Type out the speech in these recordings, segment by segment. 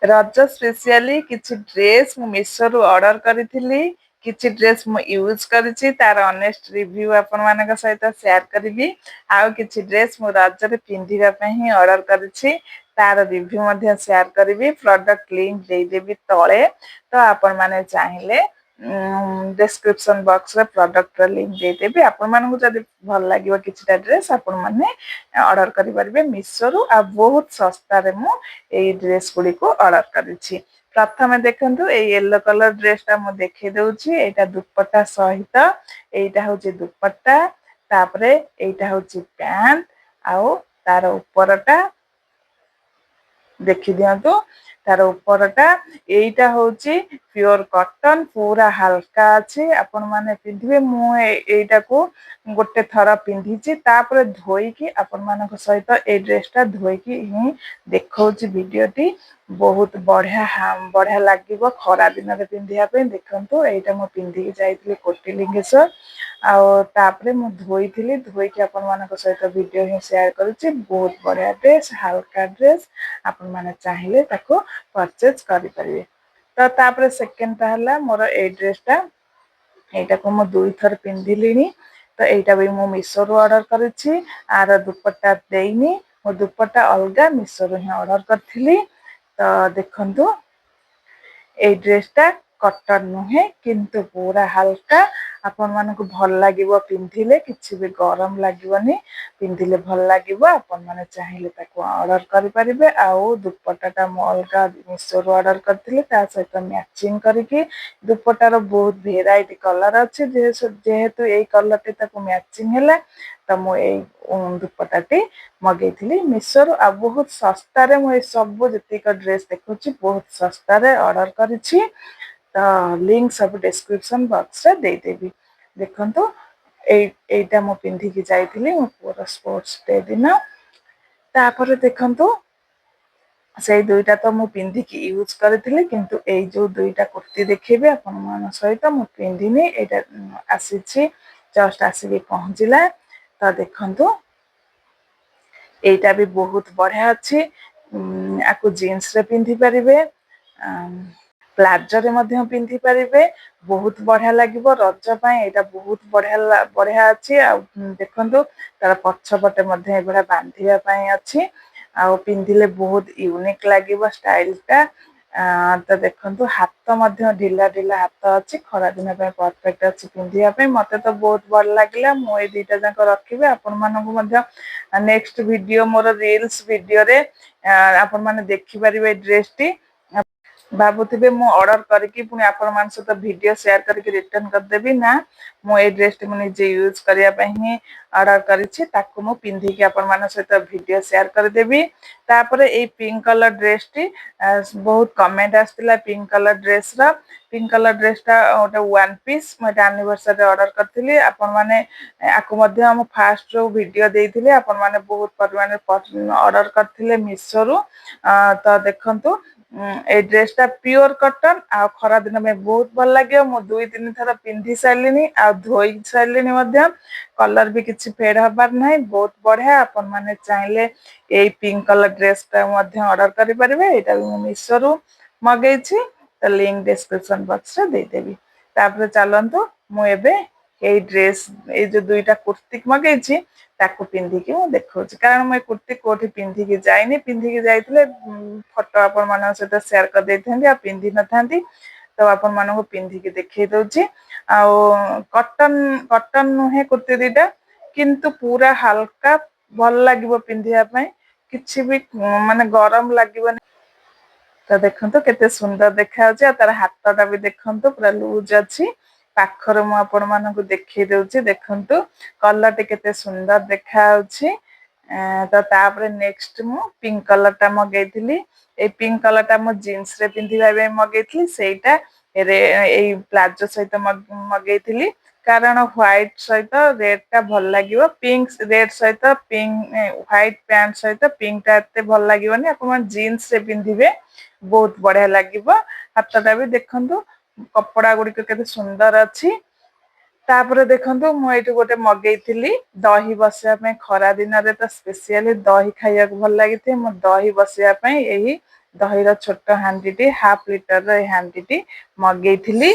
रज स्पेशली किछि ड्रेस मु मिशो रु ऑर्डर करिथिली किछि ड्रेस मु यूज करिछि तार ऑनेस्ट रिव्यू आपन मानक सहित शेयर करबी आउ किछि ड्रेस मु रज रे पिंधिबा पई ही ऑर्डर करिछि तार रिव्यू मध्ये शेयर करबी प्रोडक्ट लिंक दे देबी तळे तो आपन माने चाहिले डिस्क्रिप्शन बॉक्स रे प्रोडक्ट रे लिंक दे देबी आपन मानकु जदि भल लागिवो किछिटा ड्रेस आपन माने ऑर्डर करि परबे मिशो रु आ बहुत सस्ता रे मु एई ड्रेस गुडी को ऑर्डर करिछि प्रथमे देखंतु ए येलो कलर ड्रेस ता मु देखि दउछि एटा दुपट्टा सहित एटा होछि दुपट्टा तापरे एटा होछि पैंट आउ तार ऊपरटा देखि दियंतु तार ऊपरटा एटा होछि प्योर कॉटन पूरा हल्का अछि आपण माने पिंधिबे मु एटा को गोटे थरा पिंधिछि तापरे धोई की आपण मानक सहित ए ड्रेस ता धोई की ही देखौछि वीडियोटी बहुत बढ़िया लागिबो खरा दिन रे पिंधिया पे देखंतु एटा मु पिंधि जाइतली कोटिलिंगेश्वर आउ तापरे मु धोईथिली धोई के आपण मानक सहित वीडियो ही शेयर करूछि बहुत बढ़िया ड्रेस हल्का ड्रेस आपण माने चाहिले ताको परचेज करि परिबे तो तापरे सेकंड ता हला मोर ए ड्रेस ता एटा को मु दुई थर पिंधिलिनी तो एटा भी मु मिशो रु ऑर्डर करिछि आर दुपट्टा देइनी मो दुपट्टा अलगा मिशो रु ही ऑर्डर करथिली तो देखंतु ए ड्रेस ता कॉटन नुहे किंतु पूरा हल्का आपण मानकु भल लागिवो पिंधिले किछि भी गरम लागिवनी पिंधिले भल लागिवो आपण माने चाहिले ताको ऑर्डर करि परिबे आउ दुपट्टाटा मु अलगा मिशो रु ऑर्डर करथिले ता सहित मैचिंग करिकि दुपट्टार बहुत वेराइटी कलर अछि जेहेतु एई कलर टी ताको मैचिंग हैला त मु एई दुपट्टाटी मगेइथिली मिशो रु आ बहुत सस्ता रे मु सब जतिक ड्रेस देखुछि बहुत सस्ता रे ऑर्डर करिछि तो लिंक सब डिस्क्रिप्शन बॉक्स रे दे देबी देखंतु एटा मु पिंधि की जाइथिली मु पूरा स्पोर्ट्स डे दिन तापर देखंतु से दुईटा तो मु पिंधि की यूज करथिली किंतु एई जो दुईटा कुर्ती देखिबे अपन मान सहित मु पिंधिनी एटा आसीछि जस्ट आसीबी पहुंचिला तो देखंतु एटा भी बहुत बढ़िया अछि आकु जीन्स रे पिंधि परिबे प्लाजो रे मध्य पिंधि परिबे बहुत बढ़िया लागिवो रज पय एटा बहुत बढ़िया अछि आ देखंतु तार पछ पटे मध्य एबडा बांधिया पय अछि आ पिंधिले बहुत यूनिक लागिवो स्टाइल टा तो देखंतु हाथ मध्य ढिला ढिला हाथ अछि खरा दिन पे परफेक्ट अछि पिंधिया पे मते तो बहुत भल लागिला मो ए दुईटा जाक रखिबे आपण मानकु मध्य नेक्स्ट वीडियो मोर रील्स वीडियो रे आपण माने देखि परिबे ड्रेस टी बाबुथिबे मु ऑर्डर करके पुनी आपण मान सहित वीडियो शेयर करके रिटर्न कर देबी ना मु ए ड्रेस टी मुनि जे यूज करिया पे ही ऑर्डर करिछि ताकू मु पिंधि के आपण मान सहित वीडियो शेयर कर देबी तापरे ए पिंक कलर ड्रेस टी बहुत कमेंट आस्तिला पिंक कलर ड्रेस रा पिंक कलर ड्रेस टा ओटा वन पीस मो एनिवर्सरी ऑर्डर करथिली आपण माने आकु मध्य हम फास्ट रो वीडियो देइथिले आपण माने बहुत परिमाण ऑर्डर करथिले मिशो रु तो देखंतु ए ड्रेस टा प्योर कॉटन आ खरा दिन में बहुत भल लागे मु दुई तीन थरा पिंधि सारलिनी आ धोई सारलिनी मध्य कलर भी किछि फेड हबार नाही बहुत बढ़िया आपण माने चाहिले ए पिंक कलर ड्रेस टा मध्य ऑर्डर करि परिबे एटा मु मिशो रु मगेइ छी तो लिंक डिस्क्रिप्शन बॉक्स रे दे देबी तापर चलंतु मु एबे ए ड्रेस ए जो दुईटा कुर्ती मगेइ छी ताकू पिंधि की मु देखौछि कारण मैं कुर्ती कोठी पिंधि की जाइनी पिंधि की जाइतले फोटो आपण मान सहित शेयर कर देथेंदी आ पिंधि न थांदी तो आपण मानको पिंधि की देखै दउछि आ कॉटन कॉटन नुहे कुर्ती दीटा किंतु पूरा हल्का भल लागिवो पिंधिया पय किछि भी माने गरम लागिवनी तो देखंतु केते सुंदर देखा अछि आ तार हाथटा भी देखंतु पूरा लूज अछि पाखर मु आपण मानको देखै दउछि देखंतु कलर टे केते सुंदर देखा अछि तो तापर नेक्स्ट मु पिंक कलर टा मगेइथिली ए पिंक कलर टा मो जीन्स रे पिंधिबा बे मगेइथिली सेटा ए प्लाजो सहित मगेइथिली कारण व्हाइट सहित रेड टा भल लागिवो पिंक रेड सहित पिंक व्हाइट पैंट सहित पिंक टा एते भल लागिवनी आपण जीन्स रे पिंधिबे बहुत बढ़िया लागिवो हाथटा भी देखंतु कपड़ा गुडी केते सुंदर अछि तापर देखंतु मु एठी गोटे मगेइथिली दही बसिया पे खरा दिन रे तो स्पेशली दही खाइया भल लागिथे मु दही बसिया पे एही ଦହିର ଛୋଟ ହାଣ୍ଡିଟି 1/2 ଲିଟରର ଏଇ ହାଣ୍ଡିଟି ମଗେଇଥିଲି।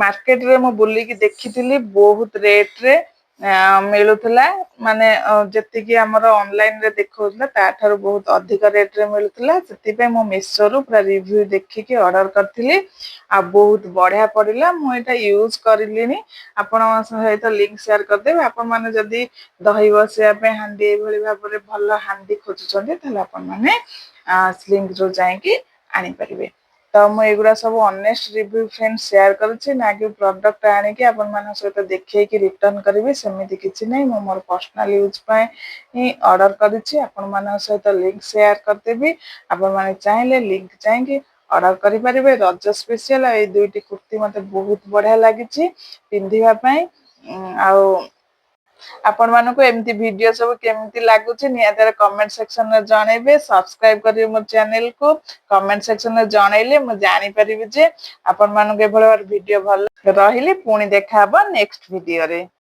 ମାର୍କେଟରେ ମୁଁ ବୁଲିକି ଦେଖିଥିଲି ବହୁତ ରେଟରେ ମିଳୁଥିଲା, ମାନେ ଯେତିକି ଆମର ଅନଲାଇନରେ ଦେଖାଉଥିଲା ତାଠାରୁ ବହୁତ ଅଧିକ ରେଟରେ ମିଳୁଥିଲା। ସେଥିପାଇଁ ମୁଁ ମିଶୋରୁ ପୁରା ରିଭ୍ୟୁ ଦେଖିକି ଅର୍ଡର କରିଥିଲି ଆଉ ବହୁତ ବଢିଆ ପଡିଲା। ମୁଁ ଏଇଟା ୟୁଜ କରିଲିଣି, ଆପଣଙ୍କ ସହିତ ଲିଙ୍କ ସେୟାର କରିଦେବି। ଆପଣମାନେ ଯଦି ଦହି ବସେଇବା ପାଇଁ ହାଣ୍ଡି ଏଇଭଳି ଭାବରେ ଭଲ ହାଣ୍ଡି ଖୋଜୁଛନ୍ତି ତାହେଲେ ଆପଣମାନେ ସ୍ଲିଙ୍ଗରୁ ଯାଇକି ଆଣିପାରିବେ। ତ ମୁଁ ଏଗୁଡ଼ା ସବୁ ଅନେଷ୍ଟ ରିଭ୍ୟୁ ଫ୍ରେଣ୍ଡ ସେୟାର କରୁଛି, ନା କି ପ୍ରଡକ୍ଟ ଆଣିକି ଆପଣମାନଙ୍କ ସହିତ ଦେଖେଇକି ରିଟର୍ନ କରିବି, ସେମିତି କିଛି ନାହିଁ। ମୁଁ ମୋର ପର୍ସନାଲ ୟୁଜ ପାଇଁ ହିଁ ଅର୍ଡର କରିଛି, ଆପଣମାନଙ୍କ ସହିତ ଲିଙ୍କ ସେୟାର କରିଦେବି। ଆପଣମାନେ ଚାହିଁଲେ ଲିଙ୍କ ଯାଇକି ଅର୍ଡର କରିପାରିବେ। ରଜ ସ୍ପେଶିଆଲ ଏଇ ଦୁଇଟି କୁର୍ତ୍ତୀ ମତେ ବହୁତ ବଢିଆ ଲାଗିଛି ପିନ୍ଧିବା ପାଇଁ। ଆଉ ଆପଣମାନଙ୍କୁ ଏମିତି ଭିଡିଓ ସବୁ କେମିତି ଲାଗୁଛି ନିହାତି କମେଣ୍ଟ ସେକ୍ସନରେ ଜଣେଇବେ। ସବସ୍କ୍ରାଇବ କରିବେ ମୋ ଚ୍ୟାନେଲକୁ। କମେଣ୍ଟ ସେକ୍ସନରେ ଜଣେଇଲେ ମୁଁ ଜାଣିପାରିବି ଯେ ଆପଣମାନଙ୍କୁ ଏଭଳି ଭିଡିଓ ଭଲ। ରହିଲି, ପୁଣି ଦେଖାହବ ନେକ୍ସଟ ଭିଡିଓରେ।